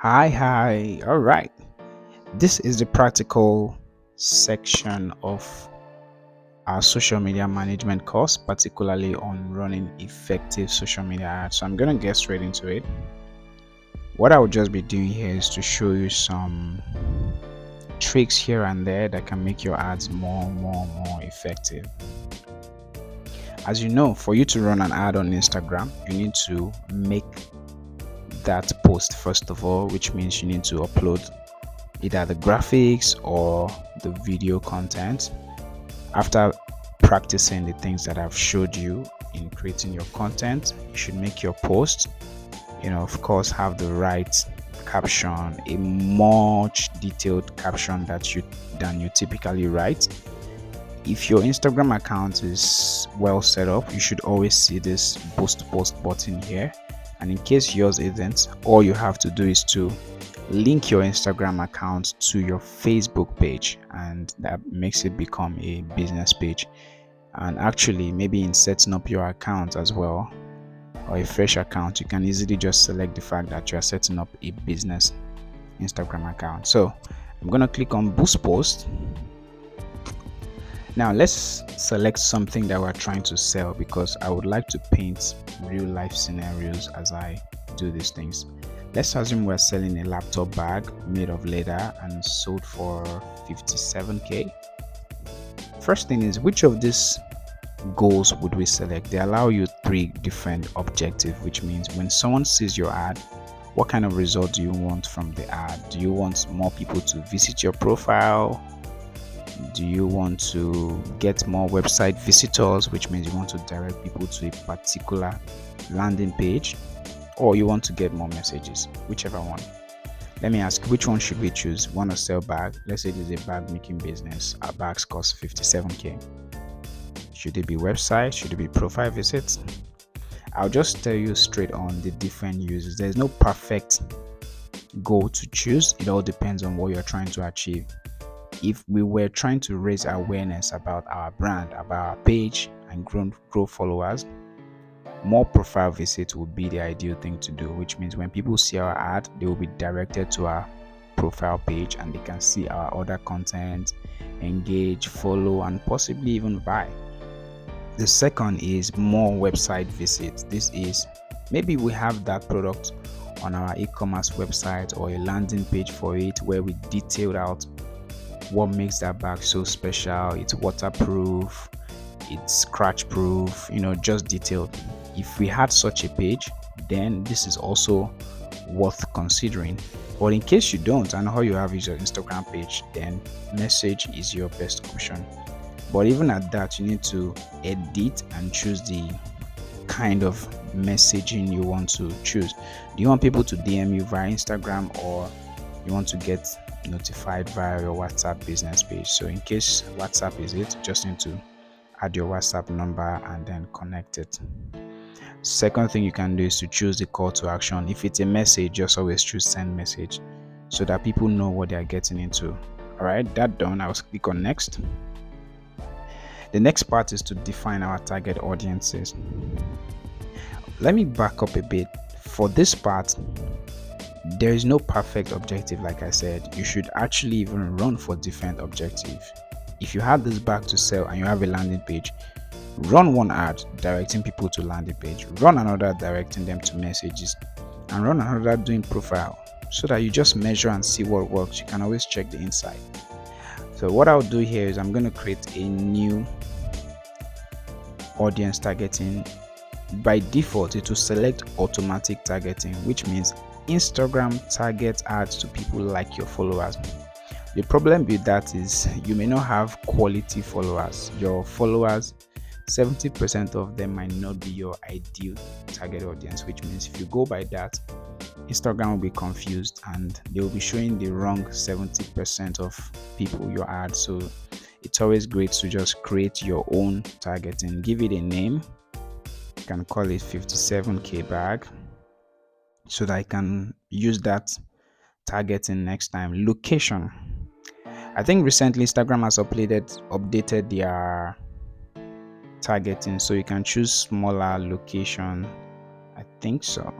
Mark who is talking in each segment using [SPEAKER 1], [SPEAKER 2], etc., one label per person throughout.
[SPEAKER 1] Hi. All right. This is the practical section of our social media management course, particularly on running effective social media ads. So I'm going to get straight into it. What I will just be doing here is to show you some tricks here and there that can make your ads more effective. As you know, for you to run an ad on Instagram, you need to make that post first of all, which means you need to upload either the graphics or the video content. After practicing the things that I've showed you in creating your content, you should make your post, of course, have the right caption, a much detailed caption than you typically write. If your Instagram account is well set up, you should always see this boost post button here. And in case yours isn't, all you have to do is to link your Instagram account to your Facebook page, and that makes it become a business page. And actually, maybe in setting up your account as well, or a fresh account, you can easily just select the fact that you are setting up a business Instagram account. So I'm going to click on boost post. Now let's select something that we're trying to sell, because I would like to paint real life scenarios as I do these things. Let's assume we're selling a laptop bag made of leather and sold for 57k. First thing is, which of these goals would we select? They allow you three different objectives, which means when someone sees your ad, what kind of result do you want from the ad? Do you want more people to visit your profile? Do you want to get more website visitors, which means you want to direct people to a particular landing page? Or you want to get more messages? Whichever one. Let me ask, which one should we choose? Want to sell bag? Let's say this is a bag making business. Our bags cost 57k. Should it be website? Should it be profile visits? I'll just tell you straight on the different uses. There's no perfect goal to choose. It all depends on what you're trying to achieve. If we were trying to raise awareness about our brand, about our page, and grow followers, more profile visits would be the ideal thing to do, which means when people see our ad, they will be directed to our profile page and they can see our other content, engage, follow, and possibly even buy. The second is more website visits. This is, maybe we have that product on our e-commerce website or a landing page for it where we detailed out what makes that bag so special. It's waterproof, it's scratch proof, just detailed. If we had such a page, then this is also worth considering. But in case you don't and all you have is your Instagram page, then message is your best option. But even at that, you need to edit and choose the kind of messaging you want to choose. Do you want people to DM you via Instagram, or you want to get notified via your WhatsApp business page? So in case WhatsApp is it, just need to add your WhatsApp number and then connect it. Second thing you can do is to choose the call to action. If it's a message, just always choose send message so that people know what they are getting into. All right, that done, I'll click on next. The next part is to define our target audiences. Let me back up a bit. For this part, there is no perfect objective. Like I said, you should actually even run for different objectives. If you have this bag to sell and you have a landing page, run one ad directing people to landing page, run another directing them to messages, and run another doing profile, so that you just measure and see what works. You can always check the inside. So what I'll do here is I'm going to create a new audience targeting. By default, it will select automatic targeting, which means Instagram targets ads to people like your followers. The problem with that is you may not have quality followers. Your followers, 70% of them might not be your ideal target audience, which means if you go by that, Instagram will be confused and they will be showing the wrong 70% of people your ad. So it's always great to just create your own targeting. Give it a name. You can call it 57k bag, so that I can use that targeting next time. Location. I think recently Instagram has updated their targeting, so you can choose smaller location. I think so.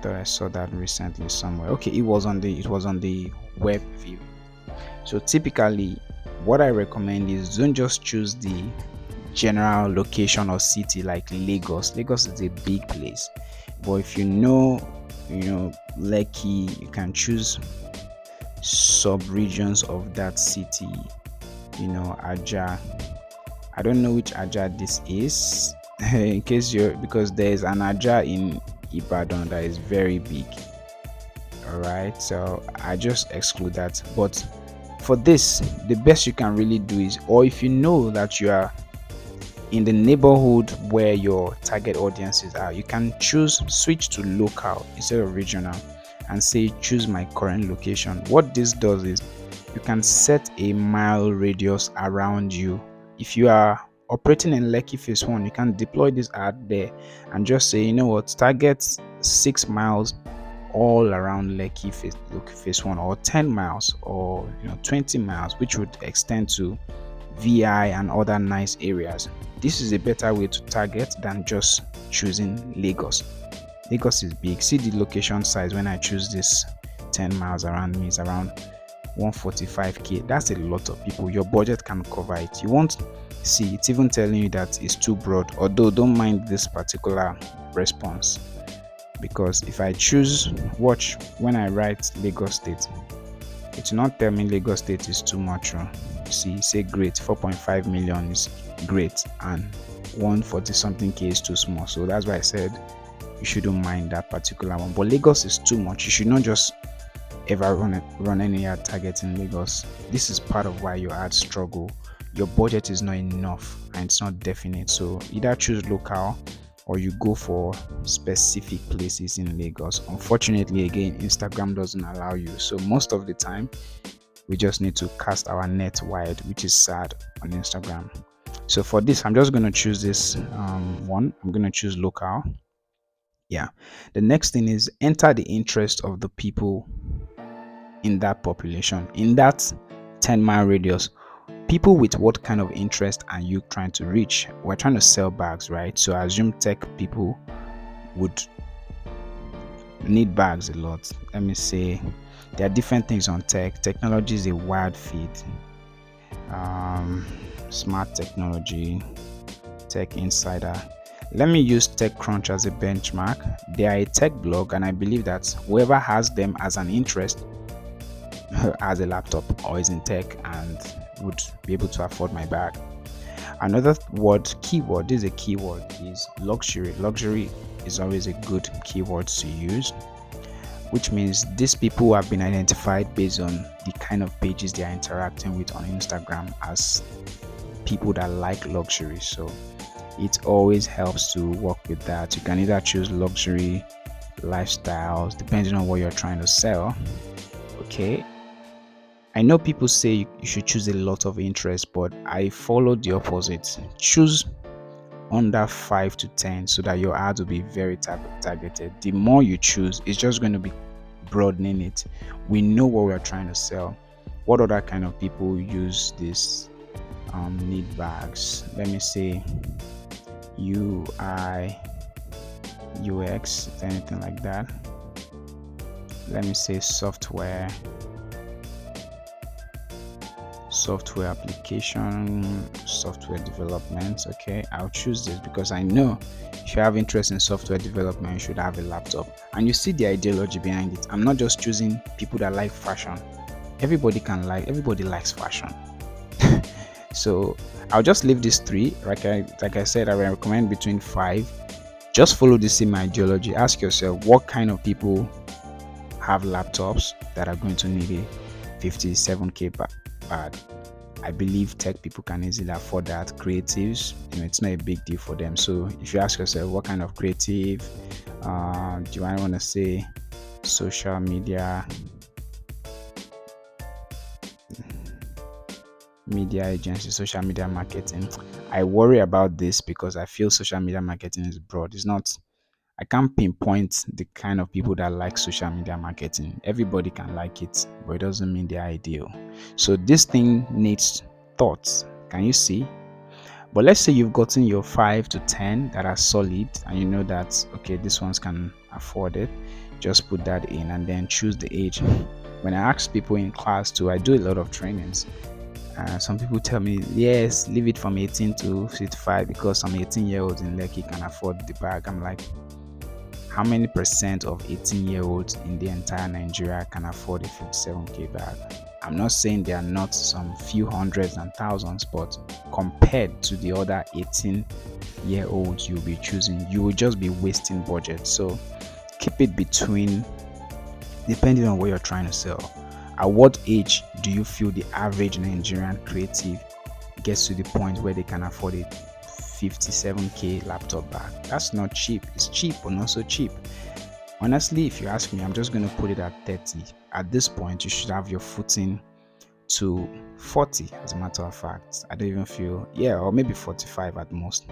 [SPEAKER 1] thought I saw that recently somewhere. Okay, it was on the web view. So typically, what I recommend is don't just choose the general location or city like Lagos. Lagos is a big place, but if you know Lekki, you can choose sub regions of that city. Aja. I don't know which Aja this is, in case you're because there's an Aja in Ibadan that is very big. All right, so I just exclude that. But for this, the best you can really do is, or if you know that you are in the neighborhood where your target audiences are, you can choose switch to local instead of regional and say choose my current location. What this does is you can set a mile radius around you. If you are operating in Lekki phase 1, you can deploy this ad there and just say, you know what, target 6 miles all around Lekki phase 1, or 10 miles, or 20 miles, which would extend to VI and other nice areas. This is a better way to target than just choosing Lagos. Lagos is big. See the location size when I choose this 10 miles around me is around 145k. That's a lot of people. Your budget can cover it. You won't see it's even telling you that it's too broad. Although don't mind this particular response, because if I choose watch when I write Lagos State, it will not tell me Lagos State is too much. See, say great, 4.5 million is great, and 140 something k is too small. So that's why I said you shouldn't mind that particular one. But Lagos is too much. You should not just ever run any ad target in Lagos. This is part of why your ads struggle. Your budget is not enough and it's not definite. So either choose local or you go for specific places in Lagos. Unfortunately, again, Instagram doesn't allow you. So most of the time, we just need to cast our net wide, which is sad on Instagram. So for this, I'm just going to choose this one. I'm going to choose local. Yeah. The next thing is enter the interest of the people in that population, in that 10-mile radius. People with what kind of interest are you trying to reach? We're trying to sell bags, right? So I assume tech people would need bags a lot. Let me say there are different things on tech. Technology is a wide field. Smart technology, tech insider. Let me use TechCrunch as a benchmark. They are a tech blog, and I believe that whoever has them as an interest has a laptop or is in tech and would be able to afford my bag. Another keyword, this is a keyword, is luxury. Luxury is always a good keyword to use, which means these people have been identified based on the kind of pages they are interacting with on Instagram as people that like luxury. So it always helps to work with that. You can either choose luxury, lifestyles, depending on what you're trying to sell. Okay. I know people say you should choose a lot of interest, but I follow the opposite. Choose under 5 to 10 so that your ads will be very targeted. The more you choose, it's just going to be broadening it. We know what we're trying to sell. What other kind of people use this need bags? Let me say UI, UX, anything like that. Let me say software application, software development. Okay, I'll choose this because I know if you have interest in software development, you should have a laptop. And you see the ideology behind it. I'm not just choosing people that like fashion. Everybody likes fashion. So I'll just leave these three. Like I said, I will recommend between 5. Just follow the same ideology. Ask yourself what kind of people have laptops that are going to need a 57k bag. I believe tech people can easily afford that. Creatives, it's not a big deal for them. So if you ask yourself what kind of creative, do I want to say social media agency, social media marketing? I worry about this because I feel social media marketing is broad. I can't pinpoint the kind of people that like social media marketing. Everybody can like it, but it doesn't mean they're ideal. So this thing needs thoughts. Can you see? But let's say you've gotten your 5 to 10 that are solid and you know that, okay, these ones can afford it. just put that in and then choose the age. When I ask people in class too, I do a lot of trainings. Some people tell me, yes, leave it from 18 to 55 because some 18-year-olds in Lekki can afford the bag. I'm like, how many percent of 18-year-olds in the entire Nigeria can afford a 57k bag? I'm not saying there are not some few hundreds and thousands, but compared to the other 18-year-olds you'll be choosing, you will just be wasting budget. So keep it between, depending on what you're trying to sell. At what age do you feel the average Nigerian creative gets to the point where they can afford a 57k laptop bag? That's not cheap. It's cheap, but not so cheap. Honestly, if you ask me, I'm just going to put it at 30. At this point, you should have your footing to 40, as a matter of fact. I don't even feel, yeah, or maybe 45 at most.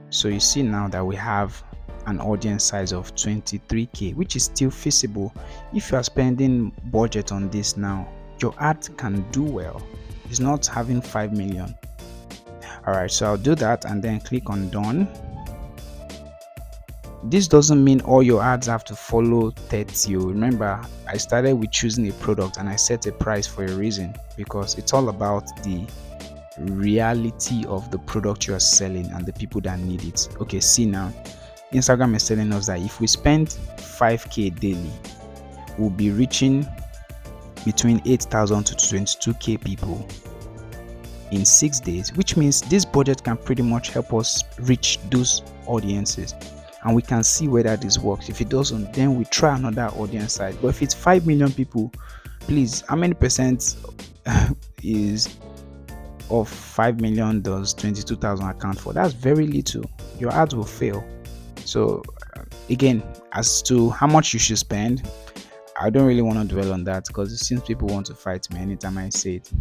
[SPEAKER 1] So you see now that we have an audience size of 23k, which is still feasible. If you are spending budget on this now, your ad can do well. It's not having 5 million. All right, so I'll do that and then click on done. This doesn't mean all your ads have to follow 30. Remember, I started with choosing a product and I set a price for a reason, because it's all about the reality of the product you are selling and the people that need it. Okay, see now, Instagram is telling us that if we spend 5k daily, we'll be reaching between 8,000 to 22k people in 6 days, which means this budget can pretty much help us reach those audiences, and we can see whether this works. If it doesn't, then we try another audience size. But if it's 5 million people, please, how many percent is of 5 million does 22,000 account for? That's very little. Your ads will fail. So again, as to how much you should spend, I don't really want to dwell on that, because it seems people want to fight me anytime I say it.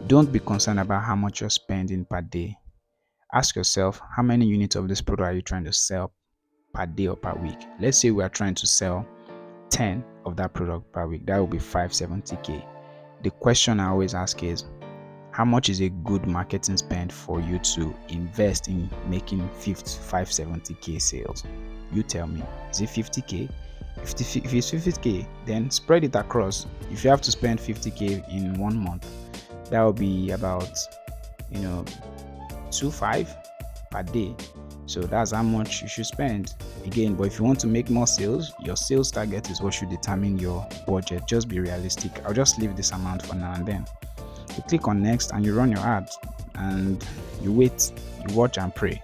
[SPEAKER 1] Don't be concerned about how much you're spending per day. Ask yourself, how many units of this product are you trying to sell per day or per week? Let's say we are trying to sell 10 of that product per week. That will be 570k. The question I always ask is, how much is a good marketing spend for you to invest in making 570k sales? You tell me. Is it 50k? If it's 50k, then spread it across. If you have to spend 50k in 1 month, that will be about 2.5 per day. So that's how much you should spend. Again, but if you want to make more sales, your sales target is what should determine your budget. Just be realistic. I'll just leave this amount for now and then. You click on next and you run your ad, and you wait, you watch and pray.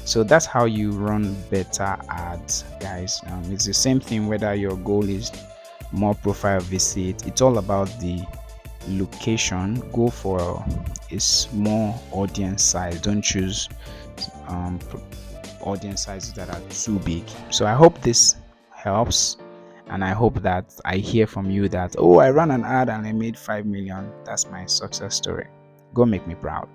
[SPEAKER 1] So that's how you run better ads, guys. It's the same thing whether your goal is more profile visit. It's all about the location. Go for a small audience size. Don't choose audience sizes that are too big. So I hope this helps, and I hope that I hear from you that, oh, I ran an ad and I made 5 million. That's my success story. Go make me proud.